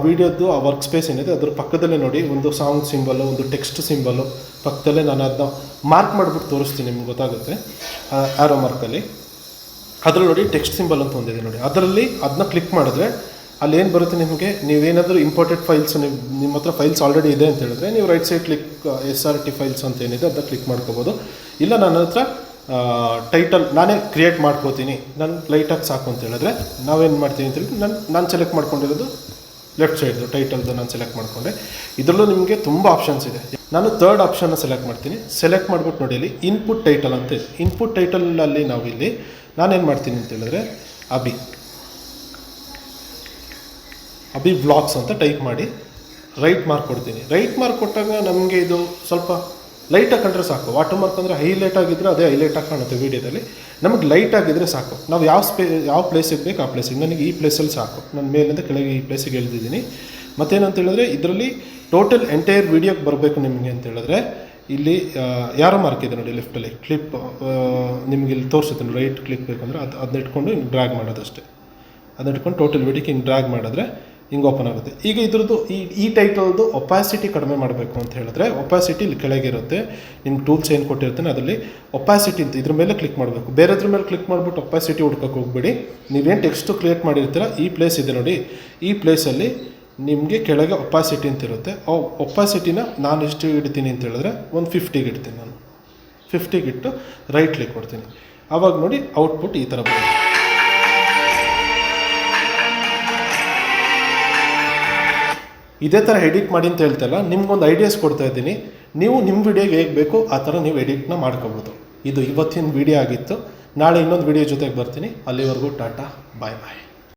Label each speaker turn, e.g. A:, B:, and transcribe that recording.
A: ವೀಡಿಯೋದು ಆ work space ಏನಿದೆ ಅದ್ರ ಪಕ್ಕದಲ್ಲೇ ನೋಡಿ ಒಂದು ಸಾಂಗ್ ಸಿಂಬಲು, ಒಂದು ಟೆಕ್ಸ್ಟ್ ಸಿಂಬಲು ಪಕ್ಕದಲ್ಲೇ ನಾನು ಅದನ್ನ ಮಾರ್ಕ್ ಮಾಡಿಬಿಟ್ಟು ತೋರಿಸ್ತೀನಿ, ನಿಮ್ಗೆ ಗೊತ್ತಾಗುತ್ತೆ. ಆರೋ ಮಾರ್ಕಲ್ಲಿ ಅದರಲ್ಲಿ ನೋಡಿ ಟೆಕ್ಸ್ಟ್ ಸಿಂಬಲ್ ಅಂತ ಒಂದಿದೆ ನೋಡಿ, ಅದರಲ್ಲಿ ಅದನ್ನ ಕ್ಲಿಕ್ ಮಾಡಿದ್ರೆ ಅಲ್ಲಿ ಏನು ಬರುತ್ತೆ ನಿಮಗೆ, ನೀವೇನಾದರೂ ಇಂಪಾರ್ಟೆಂಟ್ ಫೈಲ್ಸ್ ನಿಮ್ಮ ಹತ್ರ ಫೈಲ್ಸ್ ಆಲ್ರೆಡಿ ಇದೆ ಅಂತ ಹೇಳಿದ್ರೆ ನೀವು right side click SRT files ಅಂತ ಏನಿದೆ ಅದನ್ನ ಕ್ಲಿಕ್ ಮಾಡ್ಕೋಬೋದು. ಇಲ್ಲ ನನ್ನ ಹತ್ರ ಟೈಟಲ್ ನಾನೇ ಕ್ರಿಯೇಟ್ ಮಾಡ್ಕೋತೀನಿ, ನಾನು ಲೈಟಾಗಿ ಸಾಕು ಅಂತ ಹೇಳಿದ್ರೆ ನಾವೇನು ಮಾಡ್ತೀನಿ ಅಂತ ಹೇಳಿದ್ರೆ ನಾನು ಸೆಲೆಕ್ಟ್ ಮಾಡ್ಕೊಂಡಿರೋದು ಲೆಫ್ಟ್ ಸೈಡ್ದು ಟೈಟಲ್ದು ನಾನು ಸೆಲೆಕ್ಟ್ ಮಾಡಿಕೊಂಡೆ. ಇದರಲ್ಲೂ ನಿಮಗೆ ತುಂಬ ಆಪ್ಷನ್ಸ್ ಇದೆ. ನಾನು ಥರ್ಡ್ ಆಪ್ಷನ್ನ ಸೆಲೆಕ್ಟ್ ಮಾಡ್ತೀನಿ. ಸೆಲೆಕ್ಟ್ ಮಾಡ್ಬಿಟ್ಟು ನೋಡಿ ಇಲ್ಲಿ ಇನ್ಪುಟ್ ಟೈಟಲ್ ಅಂತ ಇದೆ. ಇನ್ಪುಟ್ ಟೈಟಲಲ್ಲಿ ನಾವಿಲ್ಲಿ ನಾನೇನು ಮಾಡ್ತೀನಿ ಅಂತ ಹೇಳಿದ್ರೆ ಅಭಿ ವ್ಲಾಗ್ಸ್ ಅಂತ ಟೈಪ್ ಮಾಡಿ ರೈಟ್ ಮಾರ್ಕ್ ಕೊಡ್ತೀನಿ. ರೈಟ್ ಮಾರ್ಕ್ ಕೊಟ್ಟಾಗ ನಮಗೆ ಇದು ಸ್ವಲ್ಪ ಲೈಟಾಗಿ ಕಂಡ್ರೆ ಸಾಕು. ವಾಟರ್ ಮಾರ್ಕ್ ಅಂದರೆ ಹೈಲೈಟ್ ಆಗಿದ್ದರೆ ಅದೇ ಹೈಲೈಟಾಗಿ ಕಾಣುತ್ತೆ ವೀಡಿಯೋದಲ್ಲಿ. ನಮಗೆ ಲೈಟ್ ಆಗಿದ್ದರೆ ಸಾಕು. ನಾವು ಯಾವ ಪ್ಲೇಸಿಗೆ ಬೇಕು ಆ ಪ್ಲೇಸಿಗೆ, ನನಗೆ ಈ ಪ್ಲೇಸಲ್ಲಿ ಸಾಕು, ನಾನು ಮೇಲಿಂದ ಕೆಳಗೆ ಈ ಪ್ಲೇಸಿಗೆ ಎಳೆದಿದ್ದೀನಿ. ಮತ್ತೇನಂತ ಹೇಳಿದ್ರೆ ಇದರಲ್ಲಿ ಟೋಟಲ್ ಎಂಟೈರ್ ವೀಡಿಯೋಗೆ ಬರಬೇಕು ನಿಮಗೆ ಅಂತ ಹೇಳಿದ್ರೆ ಇಲ್ಲಿ ಯಾರೋ ಮಾರ್ಕ್ ಇದೆ ನೋಡಿ ಲೆಫ್ಟಲ್ಲಿ ಕ್ಲಿಪ್, ನಿಮಗೆ ಇಲ್ಲಿ ತೋರಿಸುತ್ತೆ ರೈಟ್ ಕ್ಲಿಕ್ ಬೇಕಂದ್ರೆ ಅದನ್ನ ಇಟ್ಕೊಂಡು ಹಿಂಗೆ ಡ್ರ್ಯಾಗ್ ಮಾಡೋದಷ್ಟೇ. ಅದನ್ನ ಇಟ್ಕೊಂಡು ಟೋಟಲ್ ವೀಡಿಯೋಕ್ಕೆ ಹಿಂಗೆ ಡ್ರ್ಯಾಗ್ ಮಾಡಿದ್ರೆ ಹಿಂಗೆ ಓಪನ್ ಆಗುತ್ತೆ. ಈಗ ಇದ್ರದ್ದು ಈ ಟೈಟಲ್ದು ಒಪಾಸಿಟಿ ಕಡಿಮೆ ಮಾಡಬೇಕು ಅಂತ ಹೇಳಿದ್ರೆ ಒಪಾಸಿಟಿ ಇಲ್ಲಿ ಕೆಳಗೆ ಇರುತ್ತೆ. ನಿಮ್ಗೆ ಟೂಲ್ಸ್ ಏನು ಕೊಟ್ಟಿರ್ತಾನೆ ಅದರಲ್ಲಿ ಒಪಾಸಿಟಿ ಅಂತ ಇದ್ರ ಮೇಲೆ ಕ್ಲಿಕ್ ಮಾಡಬೇಕು. ಬೇರೆದ್ರ ಮೇಲೆ ಕ್ಲಿಕ್ ಮಾಡಿಬಿಟ್ಟು ಒಪಾಸಿಟಿ ಹುಡ್ಕೋಕ್ಕೆ ಹೋಗ್ಬೇಡಿ. ನೀವೇನು ಟೆಕ್ಸ್ಟು ಕ್ರಿಯೇಟ್ ಮಾಡಿರ್ತೀರ ಈ ಪ್ಲೇಸ್ ಇದೆ ನೋಡಿ, ಈ ಪ್ಲೇಸಲ್ಲಿ ನಿಮಗೆ ಕೆಳಗೆ ಒಪಾಸಿಟಿ ಅಂತ ಇರುತ್ತೆ. ಆ ಒಪಾಸಿಟಿನ ನಾನು ಎಷ್ಟು ಇಡ್ತೀನಿ ಅಂತ ಹೇಳಿದ್ರೆ ಒಂದು 50ಗೆ ಇಡ್ತೀನಿ. ನಾನು 50ಗೆ ಇಟ್ಟು ರೈಟ್ ಕ್ಲಿಕ್ ಕೊಡ್ತೀನಿ. ಆವಾಗ ನೋಡಿ ಔಟ್ಪುಟ್ ಈ ಥರ ಬರುತ್ತೆ. ಇದೇ ಥರ ಎಡಿಟ್ ಮಾಡಿ ಅಂತ ಹೇಳ್ತಲ್ಲ, ನಿಮ್ಗೊಂದು ಐಡಿಯಾಸ್ ಕೊಡ್ತಾ ಇದ್ದೀನಿ. ನೀವು ನಿಮ್ಮ ವಿಡಿಯೋಗೆ ಹೇಗೆ ಬೇಕೋ ಆ ಥರ ನೀವು ಎಡಿಟ್ನ ಮಾಡ್ಕೋಬೋದು. ಇದು ಇವತ್ತಿನ ವಿಡಿಯೋ ಆಗಿತ್ತು. ನಾಳೆ ಇನ್ನೊಂದು ವಿಡಿಯೋ ಜೊತೆಗೆ ಬರ್ತೀನಿ. ಅಲ್ಲಿವರೆಗೂ ಟಾಟಾ, ಬಾಯ್ ಬಾಯ್.